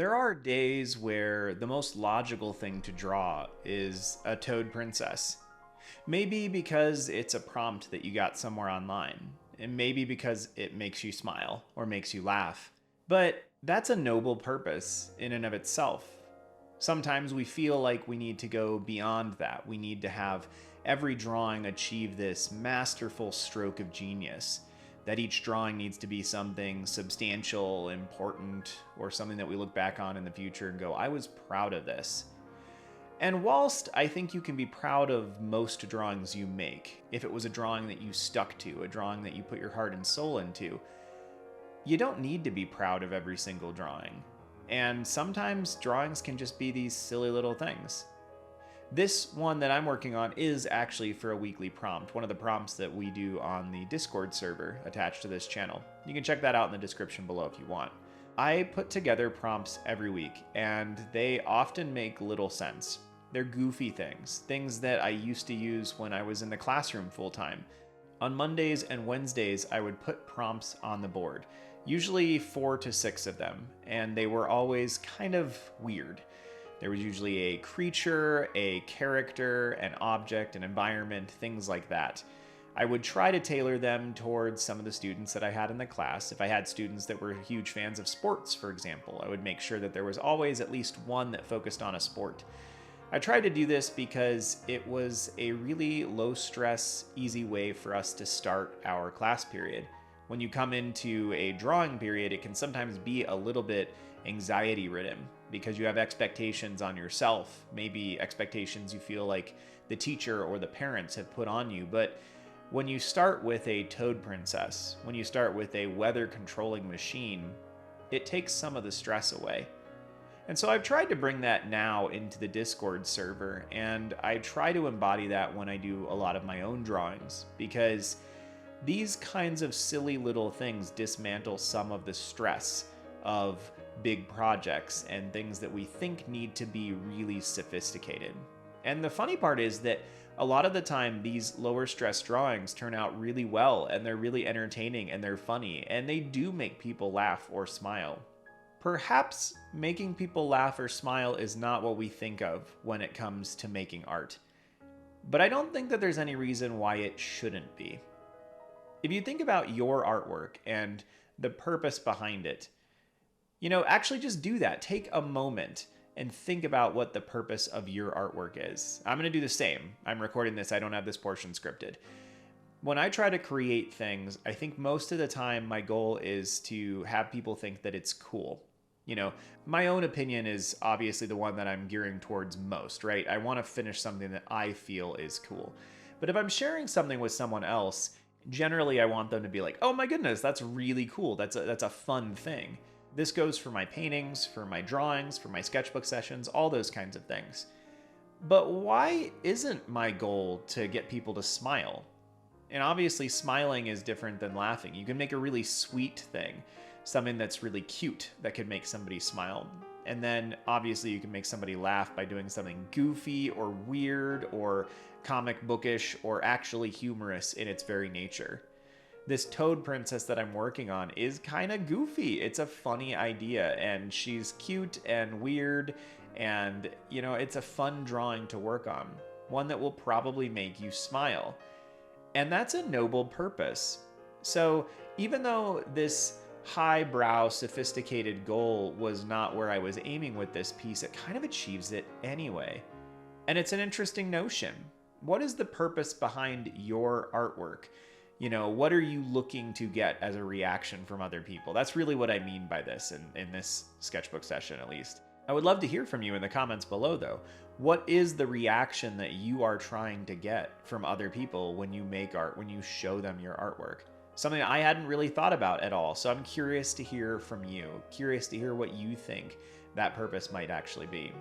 There are days where the most logical thing to draw is a toad princess. Maybe because it's a prompt that you got somewhere online, and maybe because it makes you smile or makes you laugh. But that's a noble purpose in and of itself. Sometimes we feel like we need to go beyond that. We need to have every drawing achieve this masterful stroke of genius. That each drawing needs to be something substantial, important, or something that we look back on in the future and go, I was proud of this. And whilst I think you can be proud of most drawings you make, if it was a drawing that you stuck to, a drawing that you put your heart and soul into, you don't need to be proud of every single drawing. And sometimes drawings can just be these silly little things. This one that I'm working on is actually for a weekly prompt, one of the prompts that we do on the Discord server attached to this channel. You can check that out in the description below if you want. I put together prompts every week, and they often make little sense. They're goofy things, things that I used to use when I was in the classroom full-time. On Mondays and Wednesdays, I would put prompts on the board, usually 4 to 6 of them, and they were always kind of weird. There was usually a creature, a character, an object, an environment, things like that. I would try to tailor them towards some of the students that I had in the class. If I had students that were huge fans of sports, for example, I would make sure that there was always at least one that focused on a sport. I tried to do this because it was a really low-stress, easy way for us to start our class period. When you come into a drawing period, it can sometimes be a little bit anxiety-ridden because you have expectations on yourself, maybe expectations you feel like the teacher or the parents have put on you. But when you start with a toad princess, when you start with a weather-controlling machine, it takes some of the stress away. And so I've tried to bring that now into the Discord server, and I try to embody that when I do a lot of my own drawings, because these kinds of silly little things dismantle some of the stress of big projects and things that we think need to be really sophisticated. And the funny part is that a lot of the time these lower stress drawings turn out really well, and they're really entertaining and they're funny, and they do make people laugh or smile. Perhaps making people laugh or smile is not what we think of when it comes to making art. But I don't think that there's any reason why it shouldn't be. If you think about your artwork and the purpose behind it, actually just do that. Take a moment and think about what the purpose of your artwork is. I'm going to do the same. I'm recording this. I don't have this portion scripted. When I try to create things, I think most of the time my goal is to have people think that it's cool. My own opinion is obviously the one that I'm gearing towards most, right? I want to finish something that I feel is cool. But if I'm sharing something with someone else, generally I want them to be like, oh my goodness, that's really cool. That's a fun thing. This goes for my paintings, for my drawings, for my sketchbook sessions, all those kinds of things. But why isn't my goal to get people to smile? And obviously smiling is different than laughing. You can make a really sweet thing, something that's really cute that could make somebody smile. And then obviously you can make somebody laugh by doing something goofy or weird or comic bookish or actually humorous in its very nature. This toad princess that I'm working on is kind of goofy. It's a funny idea, and she's cute and weird, and it's a fun drawing to work on. One that will probably make you smile. And that's a noble purpose. So even though this highbrow, sophisticated goal was not where I was aiming with this piece, it kind of achieves it anyway. And it's an interesting notion. What is the purpose behind your artwork? What are you looking to get as a reaction from other people? That's really what I mean by this in this sketchbook session, at least. I would love to hear from you in the comments below, though. What is the reaction that you are trying to get from other people when you make art, when you show them your artwork? Something I hadn't really thought about at all, so I'm curious to hear from you, curious to hear what you think that purpose might actually be.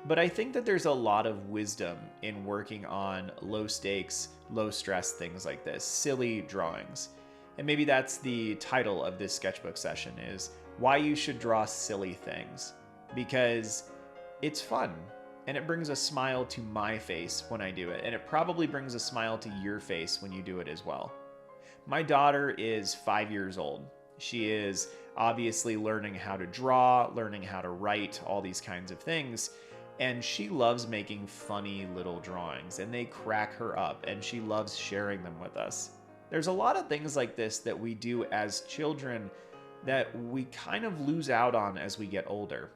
But I think that there's a lot of wisdom in working on low stakes, low stress things like this, silly drawings. And maybe that's the title of this sketchbook session, is why you should draw silly things. Because it's fun, and it brings a smile to my face when I do it, and it probably brings a smile to your face when you do it as well. My daughter is 5 years old. She is obviously learning how to draw, learning how to write, all these kinds of things. And she loves making funny little drawings, and they crack her up, and she loves sharing them with us. There's a lot of things like this that we do as children that we kind of lose out on as we get older.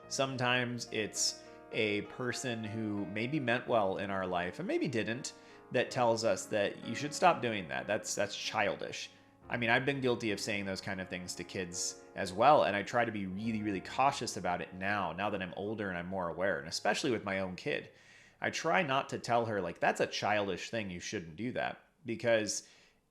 Sometimes it's a person who maybe meant well in our life and maybe didn't, that tells us that you should stop doing that. That's childish. I mean, I've been guilty of saying those kind of things to kids as well, and I try to be really, really cautious about it now that I'm older and I'm more aware, and especially with my own kid. I try not to tell her, like, that's a childish thing, you shouldn't do that, because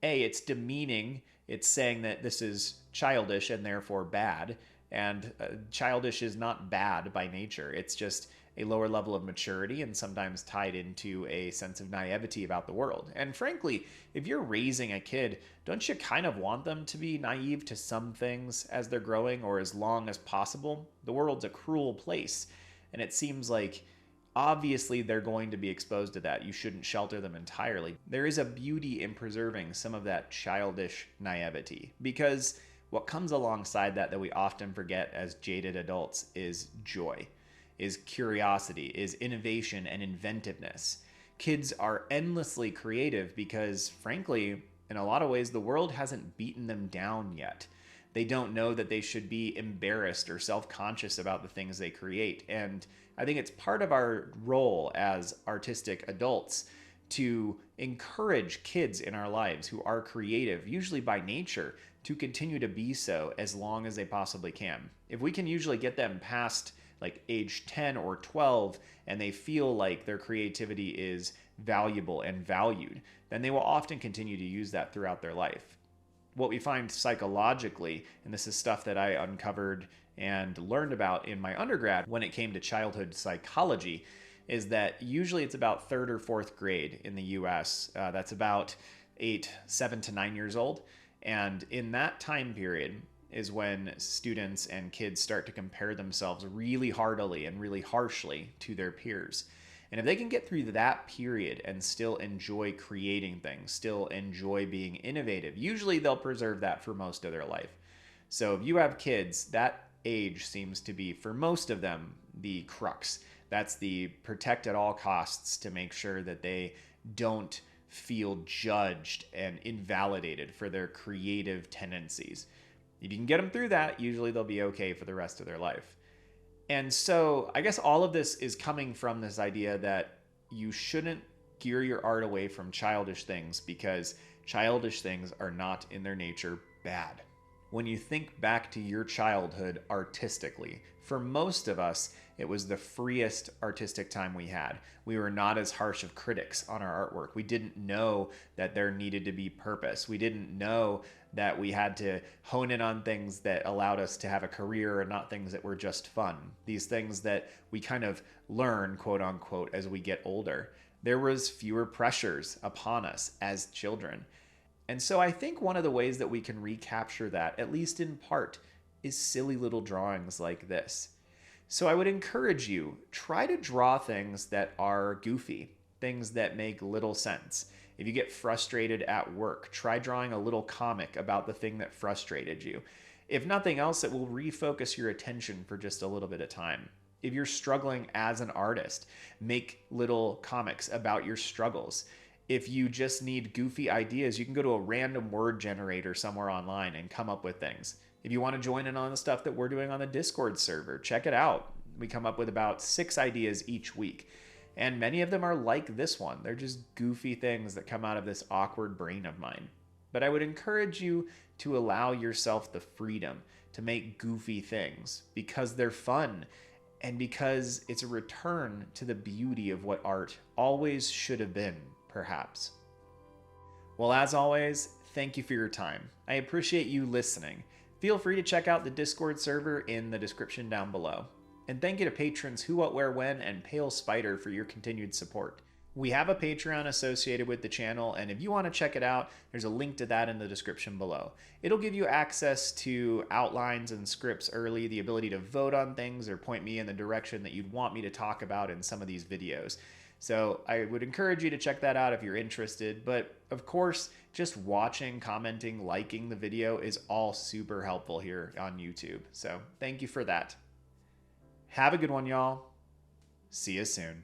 A, it's demeaning. It's saying that this is childish and therefore bad, and childish is not bad by nature. It's just a lower level of maturity and sometimes tied into a sense of naivety about the world. And frankly, if you're raising a kid, don't you kind of want them to be naive to some things as they're growing, or as long as possible? The world's a cruel place, and it seems like obviously they're going to be exposed to that. You shouldn't shelter them entirely. There is a beauty in preserving some of that childish naivety, because what comes alongside that we often forget as jaded adults is joy, is curiosity, is innovation and inventiveness. Kids are endlessly creative because, frankly, in a lot of ways, the world hasn't beaten them down yet. They don't know that they should be embarrassed or self-conscious about the things they create. And I think it's part of our role as artistic adults to encourage kids in our lives who are creative, usually by nature, to continue to be so as long as they possibly can. If we can usually get them past like age 10 or 12 and they feel like their creativity is valuable and valued, then they will often continue to use that throughout their life. What we find psychologically, and this is stuff that I uncovered and learned about in my undergrad when it came to childhood psychology, is that usually it's about third or fourth grade in the US. That's about 7 to 9 years old. And in that time period is when students and kids start to compare themselves really heartily and really harshly to their peers. And if they can get through that period and still enjoy creating things, still enjoy being innovative, usually they'll preserve that for most of their life. So if you have kids, that age seems to be, for most of them, the crux. That's the protect at all costs to make sure that they don't feel judged and invalidated for their creative tendencies. If you can get them through that, usually they'll be okay for the rest of their life. And so I guess all of this is coming from this idea that you shouldn't gear your art away from childish things, because childish things are not in their nature bad. When you think back to your childhood artistically, for most of us, it was the freest artistic time we had. We were not as harsh of critics on our artwork. We didn't know that there needed to be purpose. We didn't know that we had to hone in on things that allowed us to have a career and not things that were just fun. These things that we kind of learn, quote unquote, as we get older. There was fewer pressures upon us as children. And so I think one of the ways that we can recapture that, at least in part, is silly little drawings like this. So I would encourage you, try to draw things that are goofy, things that make little sense. If you get frustrated at work, try drawing a little comic about the thing that frustrated you. If nothing else, it will refocus your attention for just a little bit of time. If you're struggling as an artist, make little comics about your struggles. If you just need goofy ideas, you can go to a random word generator somewhere online and come up with things. If you want to join in on the stuff that we're doing on the Discord server, check it out. We come up with about 6 ideas each week. And many of them are like this one. They're just goofy things that come out of this awkward brain of mine. But I would encourage you to allow yourself the freedom to make goofy things because they're fun and because it's a return to the beauty of what art always should have been, perhaps. Well, as always, thank you for your time. I appreciate you listening. Feel free to check out the Discord server in the description down below. And thank you to patrons Who, What, Where, When, and Pale Spider for your continued support. We have a Patreon associated with the channel, and if you want to check it out, there's a link to that in the description below. It'll give you access to outlines and scripts early, the ability to vote on things or point me in the direction that you'd want me to talk about in some of these videos. So I would encourage you to check that out if you're interested. But of course, just watching, commenting, liking the video is all super helpful here on YouTube. So thank you for that. Have a good one, y'all. See you soon.